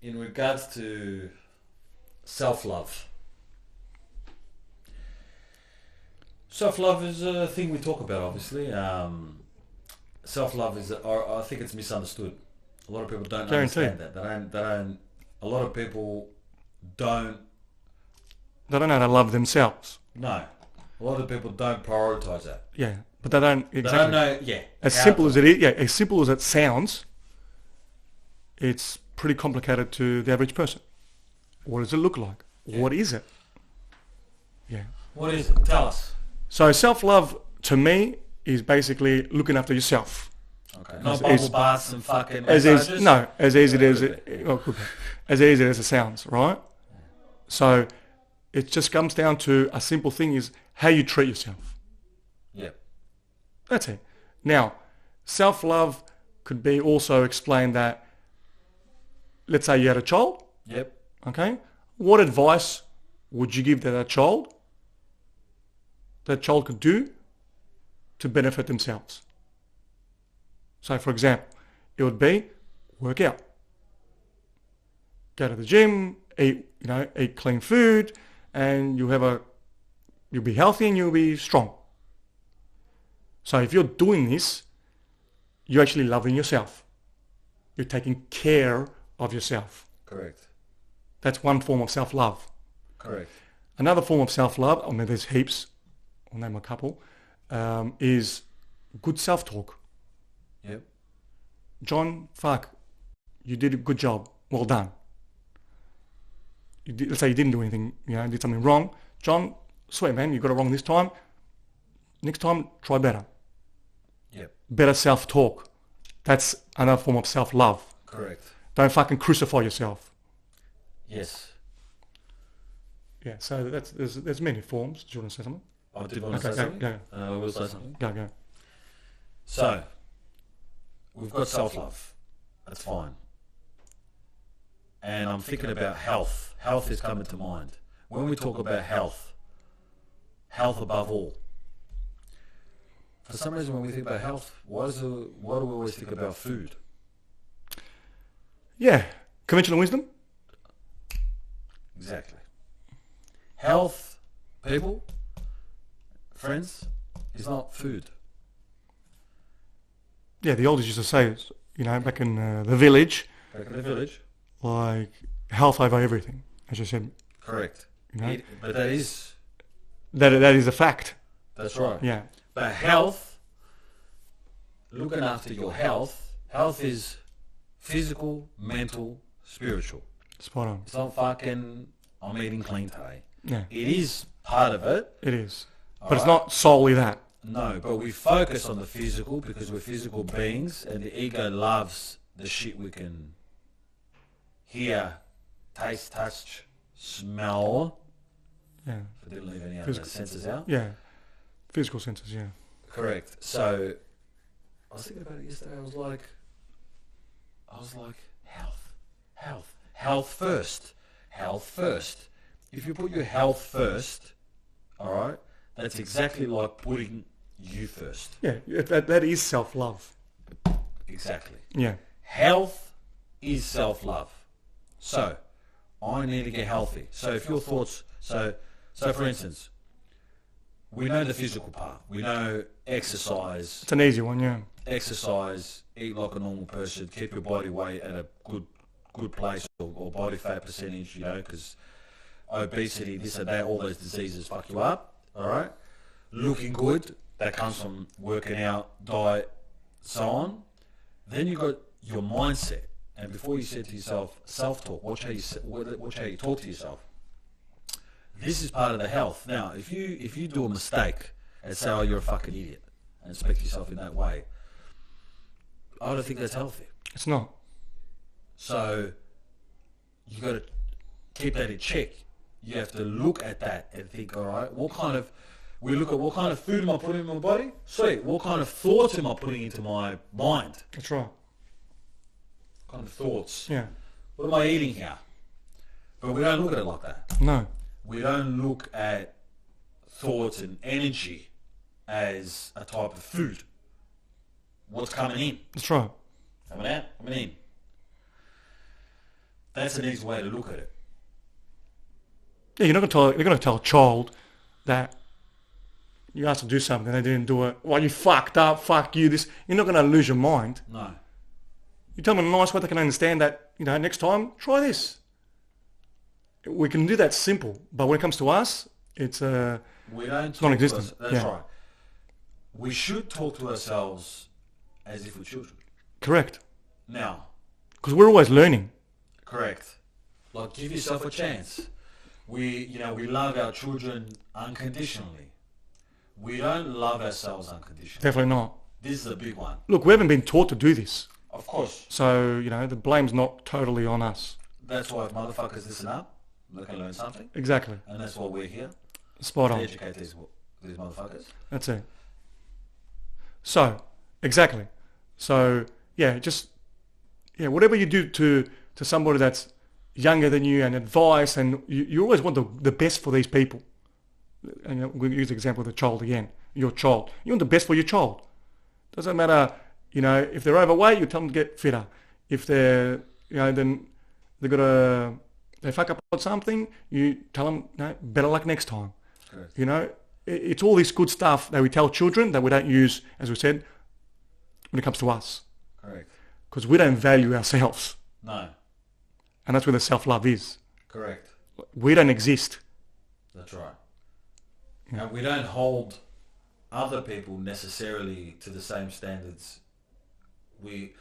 in regards to self-love. Self-love is a thing we talk about, obviously. Self-love is, I think it's misunderstood. A lot of people don't understand that. They don't. A lot of people don't. They don't know how to love themselves. No, a lot of people don't prioritize that. Yeah, but they don't exactly. They don't know. Yeah, as simple as it is. Yeah, as simple as it sounds, it's pretty complicated to the average person. What does it look like? Yeah. What is it? Yeah. What is it? Tell us. So self-love to me is basically looking after yourself. Okay. Not bubble baths and fucking as easy, no, as easy as it sounds, right? So it just comes down to a simple thing: is how you treat yourself. Yep. That's it. Now, self-love could be also explained that, let's say you had a child. Yep. Okay. What advice would you give to that child could do to benefit themselves? So, for example, it would be work out, go to the gym, eat clean food, and you'll be healthy and you'll be strong. So, if you're doing this, you're actually loving yourself. You're taking care of yourself. Correct. That's one form of self-love. Correct. Another form of self-love, I mean, there's heaps, I'll name a couple, is good self-talk. Yep. John, you did a good job. Well done. Let's say you didn't do anything, did something wrong. John, sweet man, you got it wrong this time. Next time, try better. Yep. Better self-talk. That's another form of self-love. Correct. Don't fucking crucify yourself. Yes. Yeah, so there's many forms. Do you want to say something? I did want to say something. Go. I will say something. Go. So, we've got self-love. That's fine. And I'm thinking about health. Health is coming to mind. When we talk about health above all. For some reason, when we think about health, why do we always think about food? Yeah, conventional wisdom. Exactly. Health, people, friends, is not food. Yeah, the elders used to say, back in the village. Back in the village. Like, health over everything, as you said. Correct. But that is... That is a fact. That's right. Yeah. But health, looking after your health is physical, mental, spiritual. Spot on. It's not fucking, I'm eating clean today. Yeah. It is part of it. It is. But it's not solely that. No, but we focus on the physical because we're physical beings and the ego loves the shit we can hear, taste, touch, smell. Yeah. If I didn't leave any other senses out. Yeah. Physical senses, yeah. Correct. So, I was thinking about it yesterday. I was like, health first. If you put your health first, all right, that's exactly like putting you first. Yeah, that is self-love. Exactly. Yeah. Health is self-love. So, I need to get healthy. So if your thoughts, so for instance, we know the physical part. We know exercise. It's an easy one, yeah. Exercise, eat like a normal person, keep your body weight at a good place or body fat percentage, because obesity, this and that, all those diseases fuck you up, all right? Looking good, that comes from working out, diet, so on. Then you got your mindset. And before you said to yourself, self-talk, watch how you talk to yourself. This is part of the health. Now, if you do a mistake and say, oh, you're a fucking idiot, and expect yourself in that way, I don't think that's healthy. It's not. So, you got to keep that in check. You have to look at that and think, all right, we look at what kind of food am I putting in my body? Sweet. What kind of thoughts am I putting into my mind? That's right. What kind of thoughts? Yeah. What am I eating here? But we don't look at it like that. No. We don't look at thoughts and energy as a type of food. What's coming in? That's right. Coming out, coming in. That's an easy way to look at it. Yeah, you're going to tell a child that you asked to do something and they didn't do it. Well, you fucked up. Fuck you. This. You're not going to lose your mind. No. You tell them in a nice way they can understand that. Next time try this. We can do that simple, but when it comes to us, it's We don't it's talk non-existent. to us. That's Yeah. right. We should talk to ourselves as if we're children. Correct. Now, Because we're always learning. correct. Like, give yourself a chance. We love our children unconditionally. We don't love ourselves unconditionally. Definitely not. This is a big one. Look, we haven't been taught to do this, Of course. so the blame's not totally on us. That's why if motherfuckers listen up, they can learn something. Exactly. And that's why we're here, Spot to on. educate these motherfuckers. That's it. So, exactly. So, whatever you do to somebody that's younger than you and advice, and you always want the best for these people. And we'll use the example of the child again. Your child. You want the best for your child. Doesn't matter, if they're overweight, you tell them to get fitter. If they're, then they fuck up on something, you tell them, better luck next time. Correct. It's all this good stuff that we tell children that we don't use, as we said, when it comes to us. Correct. Because we don't value ourselves. No. And that's where the self-love is. Correct. We don't exist. That's right. And we don't hold other people necessarily to the same standards we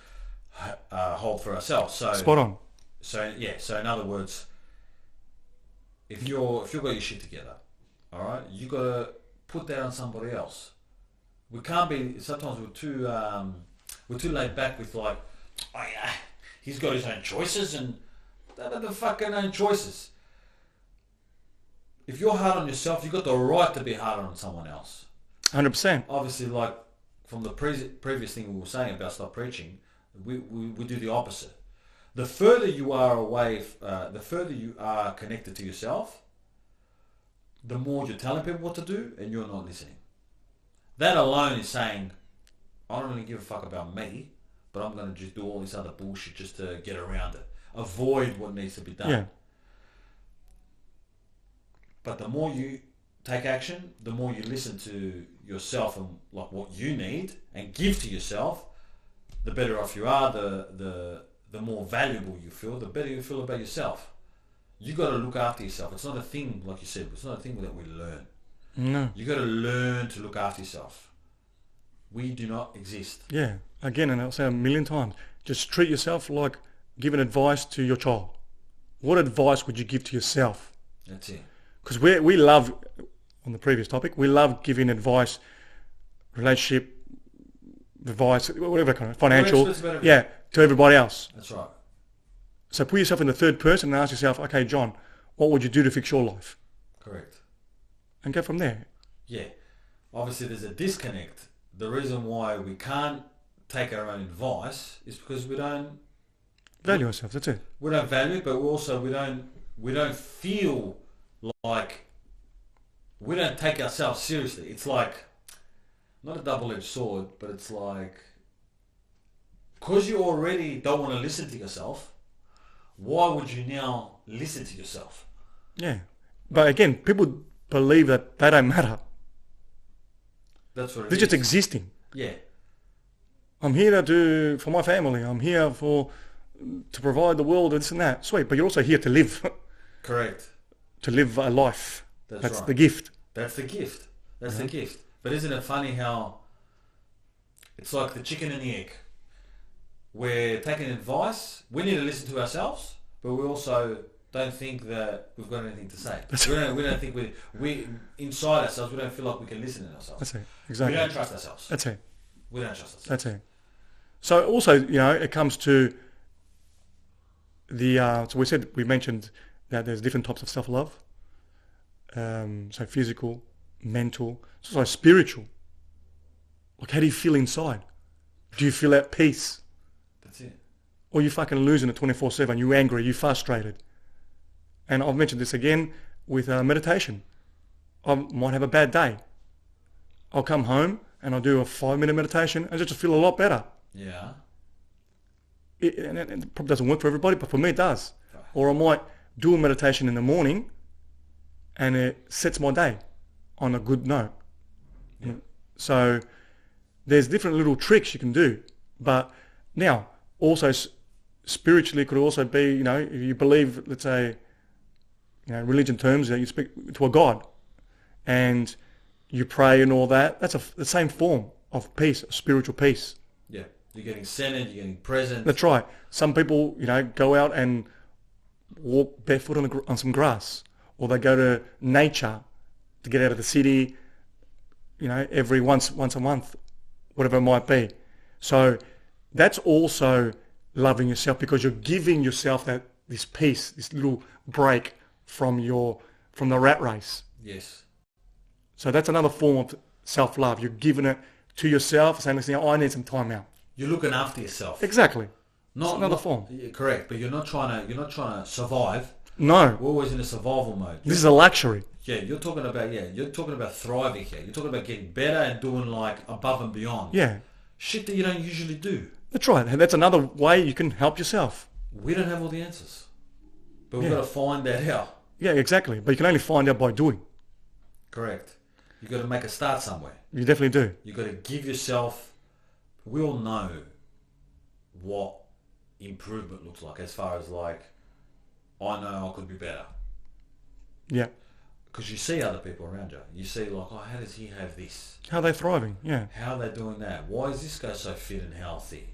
hold for ourselves. So Spot on. So in other words, if you've got your shit together, all right, you got to put that on somebody else. We can't be. Sometimes we're too laid back with like, oh yeah, he's got his own choices and the fucking own choices. If you're hard on yourself, you've got the right to be hard on someone else. 100%. Obviously, like from the previous thing we were saying about stop preaching, we do the opposite. The further you are away, the further you are connected to yourself, the more you're telling people what to do and you're not listening. That alone is saying, I don't really give a fuck about me, but I'm going to just do all this other bullshit just to get around it. Avoid what needs to be done. Yeah. But the more you take action, the more you listen to yourself and like what you need and give to yourself, the better off you are, the more valuable you feel, the better you feel about yourself. You got to look after yourself. It's not a thing, like you said, it's not a thing that we learn. No. You got to learn to look after yourself. We do not exist. Yeah. Again, and I'll say a million times, just treat yourself like giving advice to your child. What advice would you give to yourself? That's it. Because we love, on the previous topic, we love giving advice, relationship advice, whatever kind of financial, to everybody else. That's right. So put yourself in the third person and ask yourself, okay, John, what would you do to fix your life? Correct. And go from there. Yeah. Obviously, there's a disconnect. The reason why we can't take our own advice is because we don't Value ourselves, that's it. we don't value it, but we don't feel like we don't take ourselves seriously. It's like not a double-edged sword, but it's like because you already don't want to listen to yourself, why would you now listen to yourself? Yeah. But again, people believe that they don't matter. That's what it They're is. just existing. Yeah. I'm here to do for my family. I'm here to provide the world this and that. Sweet, but you're also here to live. Correct. To live a life. That's right. the gift. That's the gift. That's the gift. But isn't it funny how it's like the chicken and the egg? We're taking advice. We need to listen to ourselves, but we also don't think that we've got anything to say. We don't think we inside ourselves. We don't feel like we can listen to ourselves. That's it. Exactly. We don't trust ourselves. That's it. We don't trust ourselves. That's it. So also, it comes to the. So we mentioned that there's different types of self-love. So physical, mental, so spiritual. Like, how do you feel inside? Do you feel at peace? That's it. Or you fucking losing it 24/7? You angry? You frustrated? And I've mentioned this again with meditation. I might have a bad day. I'll come home and I'll do a 5-minute meditation and just feel a lot better. Yeah. And it probably doesn't work for everybody, but for me it does. Or I might do a meditation in the morning and it sets my day on a good note. Yeah. So there's different little tricks you can do. But now, also spiritually, it could also be, you know, if you believe, let's say, you know, religion terms, you speak to a God and you pray and all that. That's the same form of peace, spiritual peace. Yeah. You're getting centered, you're getting present. That's right. Some people, you know, go out and walk barefoot on some grass, or they go to nature to get out of the city, you know, every once a month, whatever it might be. So that's also loving yourself, because you're giving yourself this peace, this little break from the rat race. Yes. So that's another form of self-love. You're giving it to yourself, saying, listen, I need some time out. You're looking after yourself. Exactly. Not it's another form. Yeah, correct, but you're not trying to survive. No. We're always in a survival mode. This is a luxury. Yeah, you're talking about thriving here. You're talking about getting better and doing like above and beyond. Yeah. Shit that you don't usually do. That's right. And that's another way you can help yourself. We don't have all the answers, but we've Yeah. got to find that out. Yeah, exactly. But you can only find out by doing. Correct. You got to make a start somewhere. You definitely do. You got to give yourself. We all know what improvement looks like, as far as like, I know I could be better. Yeah. Because you see other people around you. You see like, oh, how does he have this? How are they thriving? Yeah. How are they doing that? Why is this guy so fit and healthy?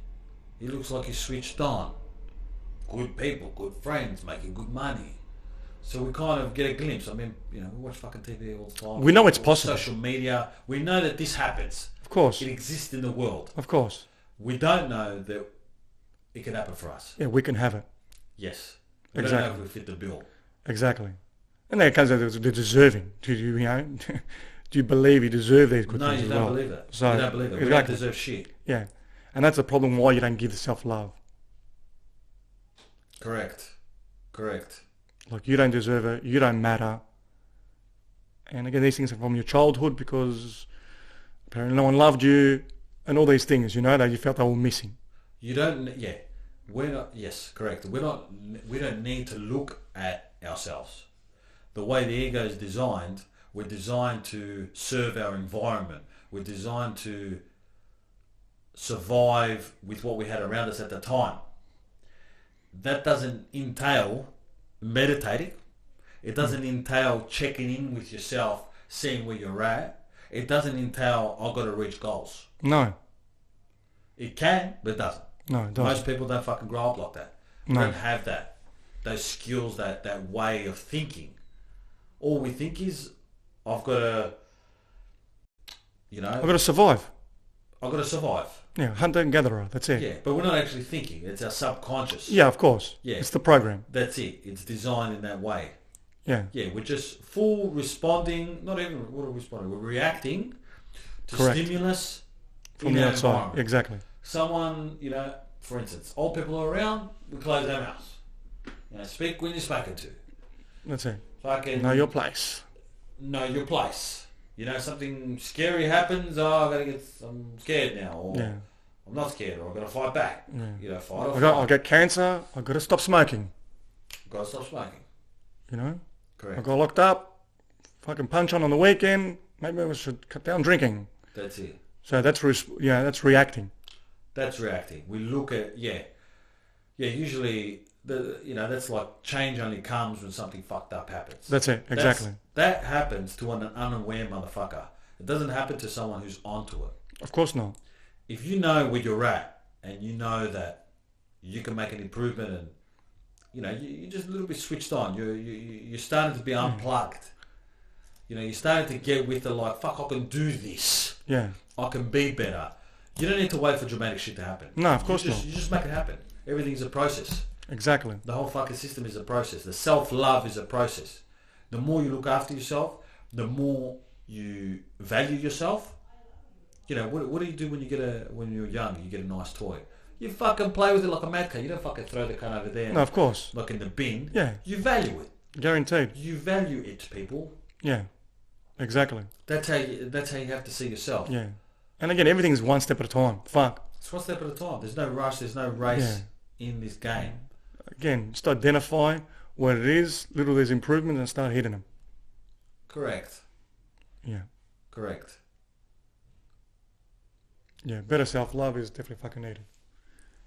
He looks like he's switched on. Good people, good friends, making good money. So we kind of get a glimpse. I mean, you know, we watch fucking TV all the time. We know it's possible. Social media. We know that this happens. Of course. It exists in the world. Of course. We don't know that it can happen for us. Yeah, we can have it. Yes. We Exactly. don't know if we fit the bill. Exactly. And then it comes down to the deserving. Do you know? Do you believe you deserve these good No, things you as don't well? believe that. So, You don't believe that. We don't exactly. deserve shit. Yeah. And that's the problem why you don't give self-love. Correct. Correct. Like, you don't deserve it. You don't matter. And again, these things are from your childhood because apparently no one loved you and all these things, you know, that you felt they were missing. You don't. Yeah. We're not. Yes. Correct. We're not. We don't need to look at ourselves. The way the ego is designed, we're designed to serve our environment. We're designed to survive with what we had around us at the time. That doesn't entail meditating. It doesn't entail checking in with yourself, seeing where you're at. It doesn't entail, I've got to reach goals. No. It can, but it doesn't. No, it doesn't. Most people don't fucking grow up like that. They No. don't have that. Those skills, that way of thinking. All we think is, I've got to, you know, I've got to survive. I've got to survive. Yeah, hunter and gatherer. That's it. Yeah, but we're not actually thinking. It's our subconscious. Yeah, of course. Yeah. It's the program. That's it. It's designed in that way. Yeah. Yeah, we're just full responding, not even what are we responding, we're reacting to Correct. stimulus From in the our outside. environment. Exactly. Someone, you know, for instance, old people are around, we close our mouths. You know, speak when you're spoken to. That's it. Fucking Know your place. know your place. You know, something scary happens, oh, I'm scared now, or Yeah. I'm not scared, or I've got to fight back. Yeah. You know, fight or I'll flight. get cancer. I've got to stop smoking. Got to stop smoking. You know? I Correct. got locked up. Fucking punch on the weekend. Maybe I should cut down drinking. That's it. So that's that's reacting. That's reacting. We look at usually that's like change only comes when something fucked up happens. That's it. Exactly. That happens to an unaware motherfucker. It doesn't happen to someone who's onto it. Of course not. If you know where you're at and you know that you can make an improvement, and you know you're just a little bit switched on. You're starting to be unplugged. You know, you're starting to get with the like, fuck, I can do this. Yeah. I can be better. You don't need to wait for dramatic shit to happen. No, of course not. You just make it happen. Everything's a process. Exactly. The whole fucking system is a process. The self-love is a process. The more you look after yourself, the more you value yourself. You know, what do you do when you're young, you get a nice toy? You fucking play with it like a mad cat. You don't fucking throw the cunt over there, No, of course. like in the bin. Yeah. You value it. Guaranteed. You value it, people. Yeah. Exactly. That's how you have to see yourself. Yeah. And again, everything's one step at a time. Fuck. It's one step at a time. There's no rush. There's no race in this game. again, just identify what it is, little there's improvements, and start hitting them. Correct. Yeah. Correct. Yeah, better self-love is definitely fucking needed.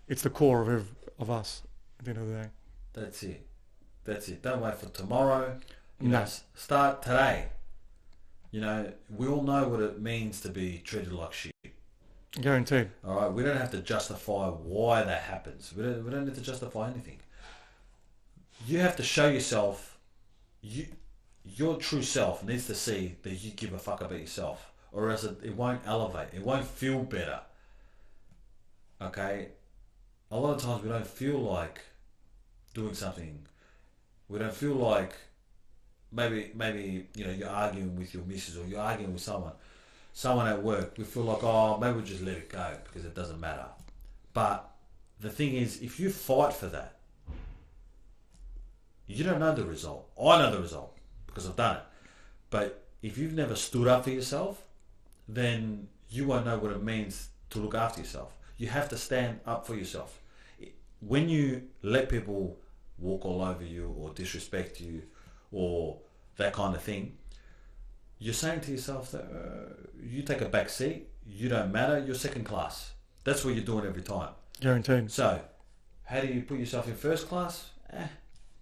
It's the core of us at the end of the day. That's it. That's it. Don't wait for tomorrow. You No. know, start today. You know, we all know what it means to be treated like shit. Guaranteed. All right, we don't have to justify why that happens. We don't need to justify anything. You have to show yourself. Your true self needs to see that you give a fuck about yourself, or else it won't elevate. It won't feel better. Okay, a lot of times we don't feel like doing something. We don't feel like maybe you know, you're arguing with your missus or you're arguing with someone at work. We feel like, oh, maybe we'll just let it go because it doesn't matter. But the thing is, if you fight for that, you don't know the result. I know the result because I've done it. But if you've never stood up for yourself, then you won't know what it means to look after yourself. You have to stand up for yourself. When you let people walk all over you or disrespect you or that kind of thing, you're saying to yourself that you take a back seat, you don't matter, you're second class. That's what you're doing every time. Guaranteed. So, how do you put yourself in first class?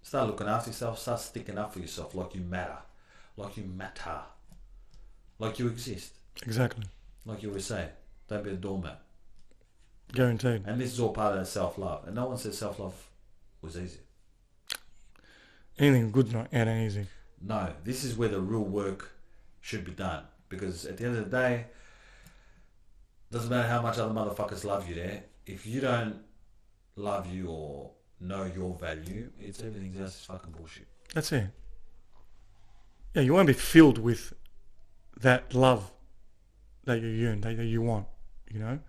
Start looking after yourself, start sticking up for yourself like you matter. Like you matter. Like you exist. Exactly. Like you always say, don't be a doormat. Guaranteed. And this is all part of that self-love. And no one said self-love was easy. Anything good not ain't easy. No, this is where the real work should be done. Because at the end of the day, doesn't matter how much other motherfuckers love you there. If you don't love you or know your value, it's everything else is fucking bullshit. That's it. Yeah, you want to be filled with that love that you yearn, that you want, you know?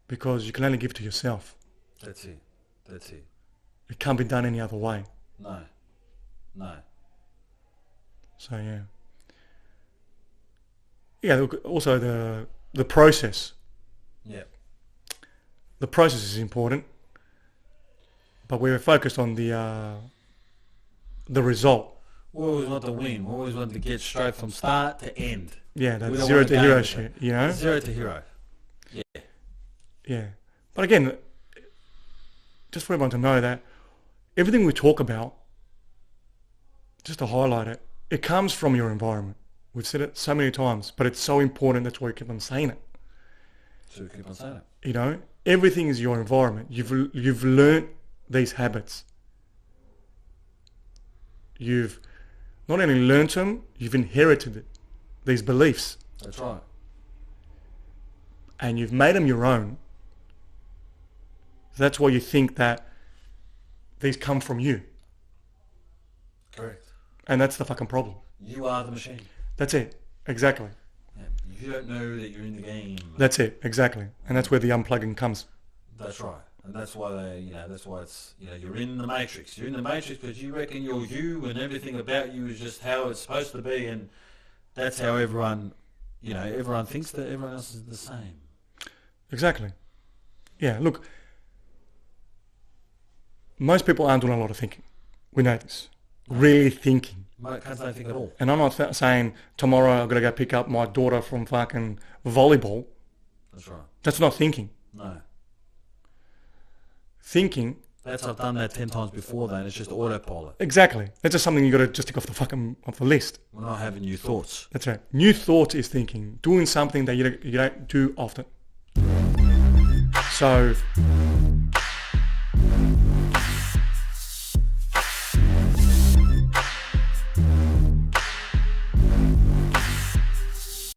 Because you can only give to yourself. That's it. That's it. It can't be done any other way. No. No. So yeah. Yeah, look, also the process. Yeah. The process is important, but we're focused on the result. We always want to win. We always want to get straight from start to end. Yeah, that We don't zero want to to hero game shit, it. you know? Zero to hero. Yeah. Yeah. But again, just for everyone to know that everything we talk about, just to highlight it, it comes from your environment. We've said it so many times, but it's so important, that's why we keep on saying it. So we keep on saying it. You know, everything is your environment. You've learnt these habits. You've not only learnt them, you've inherited it, these beliefs. That's right. And you've made them your own. That's why you think that these come from you. Correct. And that's the fucking problem. You are the machine. That's it. Exactly. Yeah. You don't know that you're in the game. That's it. Exactly. And that's where the unplugging comes. That's right. And that's why that's why it's, you're in the matrix. You're in the matrix because you reckon you're you and everything about you is just how it's supposed to be, and that's how everyone thinks that everyone else is the same. Exactly. Yeah, look, most people aren't doing a lot of thinking. We know this. Really thinking. Can't say anything at all. And I'm not saying tomorrow I've got to go pick up my daughter from fucking volleyball. That's right. That's not thinking. No. Thinking. I've done that 10 times before then. It's just autopilot. Exactly. That's just something you got to just tick off the list. We're not having new thoughts. That's right. New thoughts is thinking. Doing something that you don't do often. So